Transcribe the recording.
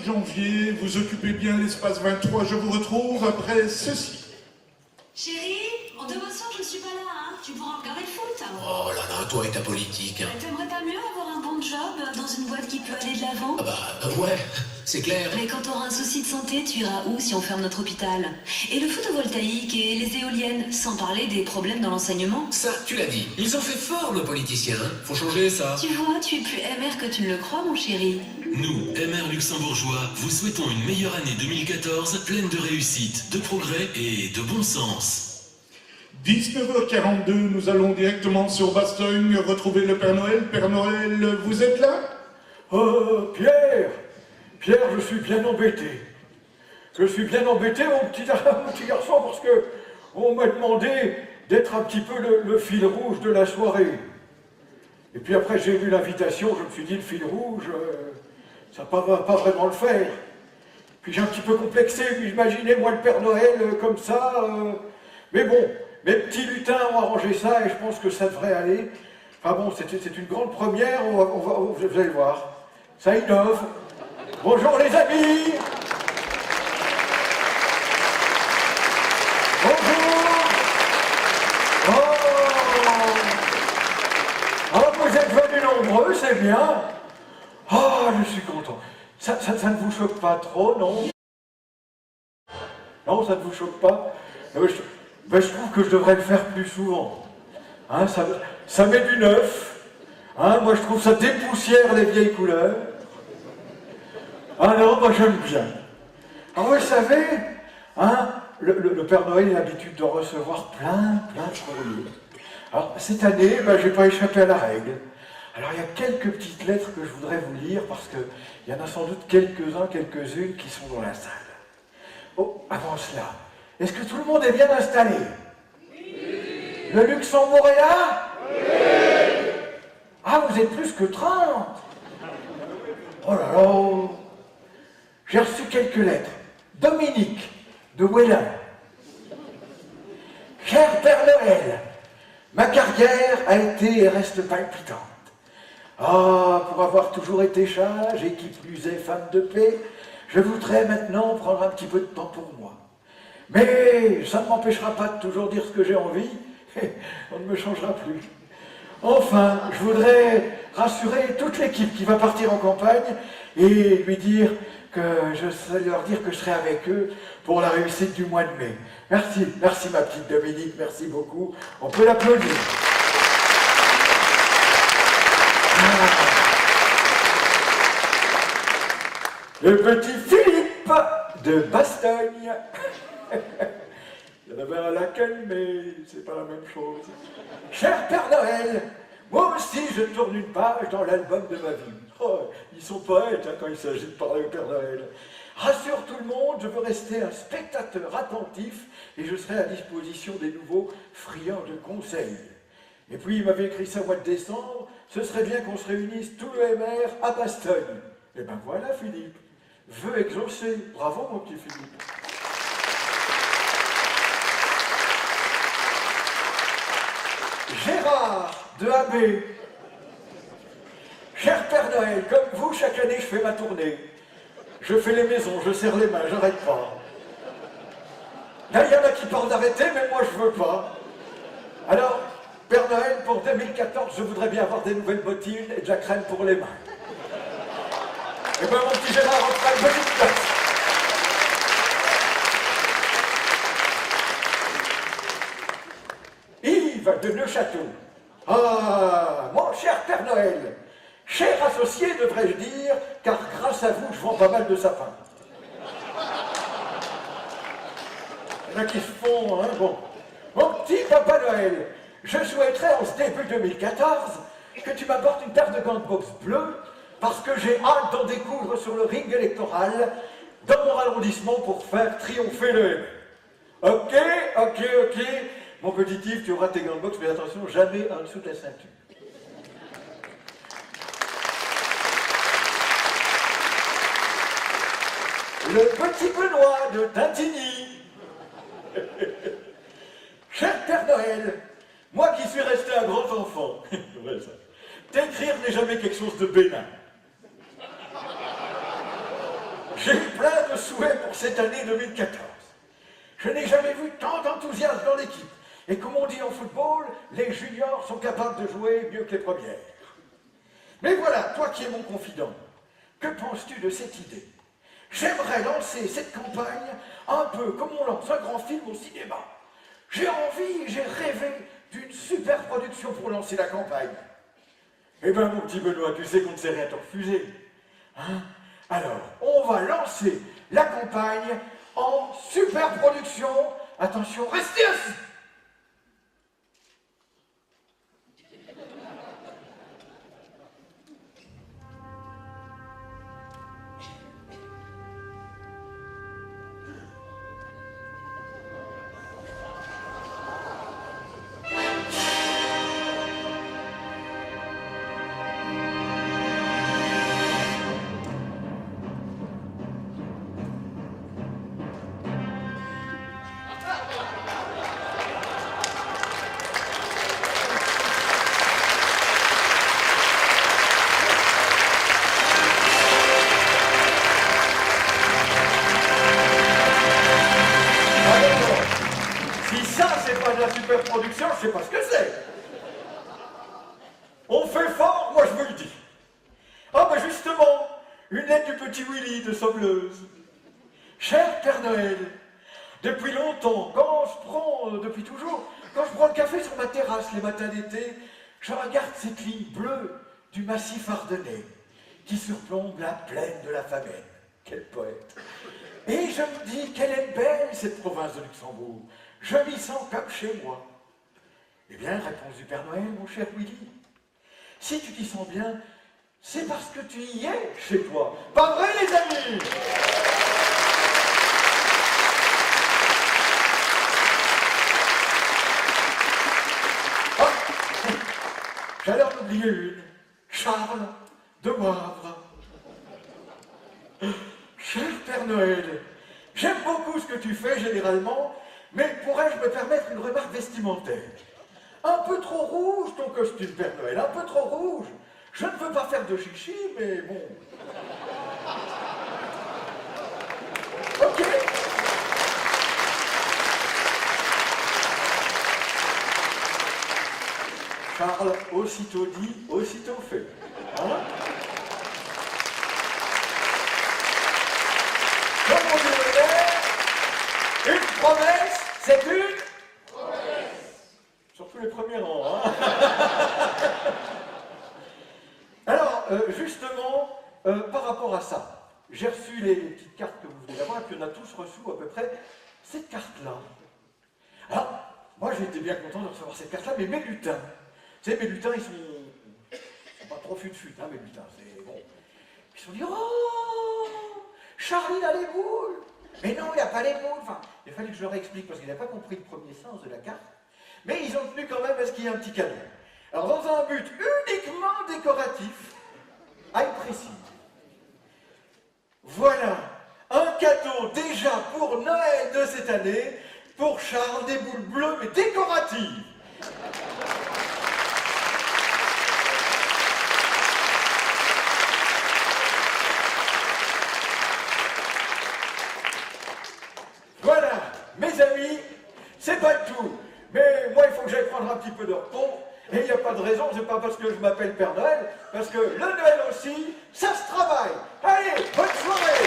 janvier, vous occupez bien l'espace 23, je vous retrouve après ceci. Chérie, demain soir je ne suis pas là, hein. Tu pourras regarder le foot. Oh là là, toi et ta politique. T'aimerais pas mieux avoir un bon job dans une boîte qui peut aller de l'avant? Ah bah ouais, c'est clair. Mais quand t'auras un souci de santé, tu iras où si on ferme notre hôpital? Et le photovoltaïque et les éoliennes, sans parler des problèmes dans l'enseignement? Ça, tu l'as dit. Ils ont fait fort, nos politiciens. Hein. Faut changer ça. Tu vois, tu es plus MR que tu ne le crois, mon chéri. Nous, MR luxembourgeois, vous souhaitons une meilleure année 2014, pleine de réussite, de progrès et de bon sens. 19h42, nous allons directement sur Bastogne retrouver le Père Noël. Père Noël, vous êtes là? Pierre, je suis bien embêté. Je suis bien embêté, mon petit garçon, parce que on m'a demandé d'être un petit peu le fil rouge de la soirée. Et puis après, j'ai vu l'invitation, je me suis dit, le fil rouge, ça va pas vraiment le faire. Puis j'ai un petit peu complexé, puis j'imaginais, moi, le Père Noël, comme ça. Mais bon, mes petits lutins ont arrangé ça, et je pense que ça devrait aller. Enfin bon, c'est une grande première, vous allez voir. Ça innove. Bonjour les amis. Bonjour. Oh, vous êtes venus nombreux, c'est bien. Oh, je suis content. Ça ne vous choque pas trop, non? Non, ça ne vous choque pas? Je trouve que je devrais le faire plus souvent. Hein, ça met du neuf. Hein, moi, je trouve ça dépoussière les vieilles couleurs. Ah non, moi, j'aime bien. Alors, vous savez, hein, le Père Noël a l'habitude de recevoir plein de courriers. Alors, cette année, je n'ai pas échappé à la règle. Alors, il y a quelques petites lettres que je voudrais vous lire, parce qu'il y en a sans doute quelques-unes qui sont dans la salle. Oh, avant cela, est-ce que tout le monde est bien installé? Oui. Le Luxembourg est là? Oui. Ah, vous êtes plus que 30. Oh là là. J'ai reçu quelques lettres. Dominique, de Wellin. Cher Père Noël, ma carrière a été et reste palpitante. Ah, pour avoir toujours été sage et qui plus est femme de paix, je voudrais maintenant prendre un petit peu de temps pour moi. Mais ça ne m'empêchera pas de toujours dire ce que j'ai envie, on ne me changera plus. Enfin, je voudrais rassurer toute l'équipe qui va partir en campagne et lui dire que leur dire que je serai avec eux pour la réussite du mois de mai. Merci ma petite Dominique, merci beaucoup. On peut l'applaudir. Le petit Philippe de Bastogne. Il y en avait un à laquelle, mais c'est pas la même chose. Cher Père Noël, moi aussi je tourne une page dans l'album de ma vie. Oh, ils sont poètes quand il s'agit de parler au Père Noël. Rassure tout le monde, je veux rester un spectateur attentif et je serai à disposition des nouveaux friands de conseils. Et puis il m'avait écrit ça au mois de décembre, ce serait bien qu'on se réunisse tout le MR à Bastogne. Et ben voilà Philippe, vœu exaucé. Bravo mon petit Philippe. Gérard de AB. Cher Père Noël, comme vous, chaque année je fais ma tournée. Je fais les maisons, je serre les mains, j'arrête pas. Là, il y en a qui parlent d'arrêter, mais moi je veux pas. Alors, Père Noël, pour 2014, je voudrais bien avoir des nouvelles bottines et de la crème pour les mains. Et ben mon petit Gérard, on fera une petite place. Yves de Neuchâteau. Ah, mon cher Père Noël, cher associé devrais-je dire, car grâce à vous, je vends pas mal de sapins. Il y en a qui se font, hein, bon. Mon petit Papa Noël, je souhaiterais en ce début 2014 que tu m'apportes une paire de gants de boxe bleus parce que j'ai hâte d'en découdre sur le ring électoral dans mon arrondissement pour faire triompher le M. Ok. Mon petit Yves, tu auras tes gants de boxe, mais attention, jamais en dessous de la ceinture. Le petit Benoît de Tintigny. Cher Père Noël, moi qui suis resté un grand enfant, t'écrire n'est jamais quelque chose de bénin. J'ai plein de souhaits pour cette année 2014. Je n'ai jamais vu tant d'enthousiasme dans l'équipe. Et comme on dit en football, les juniors sont capables de jouer mieux que les premières. Mais voilà, toi qui es mon confident, que penses-tu de cette idée? J'aimerais lancer cette campagne un peu comme on lance un grand film au cinéma. J'ai envie, j'ai rêvé d'une super production pour lancer la campagne. Eh ben mon petit Benoît, tu sais qu'on ne sait rien te refuser. Hein? Alors, on va lancer la campagne en super production. Attention, restez assis. Production, je ne sais pas ce que c'est. On fait fort, moi je vous le dis. Ah ben justement, une lettre du petit Willy de Sobleuse. Cher Père Noël, depuis longtemps, depuis toujours, quand je prends le café sur ma terrasse les matins d'été, je regarde cette ligne bleue du massif ardennais qui surplombe la plaine de la Famenne. Quel poète. Et je me dis qu'elle est belle cette province de Luxembourg. Je m'y sens comme chez moi. Eh bien, réponse du Père Noël, mon cher Willy. Si tu t'y sens bien, c'est parce que tu y es chez toi. Pas vrai, les amis? Oh, j'allais en oublier une. Charles de Wavre. Cher Père Noël, j'aime beaucoup ce que tu fais généralement, mais pourrais-je me permettre une remarque vestimentaire? Un peu trop rouge ton costume, Père Noël, un peu trop rouge. Je ne veux pas faire de chichi, mais bon. Ok. Charles, aussitôt dit, aussitôt fait. Hein? Comme on dit le maire, une promesse, c'est une... Surtout les premiers rangs. Hein. Alors, justement, par rapport à ça, j'ai reçu les petites cartes que vous venez d'avoir, et puis on a tous reçu à peu près cette carte-là. Alors, moi j'ai été bien content de recevoir cette carte-là, mais mes lutins, vous savez, mes lutins, ils sont pas trop fut-fut, hein, mes lutins, c'est bon. Ils se sont dit, oh, Charlie a les boules. Mais non, il n'y a pas les boules. Enfin, il a fallu que je leur explique, parce qu'ils n'avaient pas compris le premier sens de la carte. Mais ils ont tenu quand même à ce qu'il y ait un petit cadeau. Alors, dans un but uniquement décoratif, précis. Voilà, un cadeau déjà pour Noël de cette année, pour Charles, des boules bleues mais décoratives. Voilà, mes amis, c'est pas tout. Mais moi, il faut que j'aille prendre un petit peu de repos. Et il n'y a pas de raison, c'est pas parce que je m'appelle Père Noël, parce que le Noël aussi, ça se travaille. Allez, bonne soirée!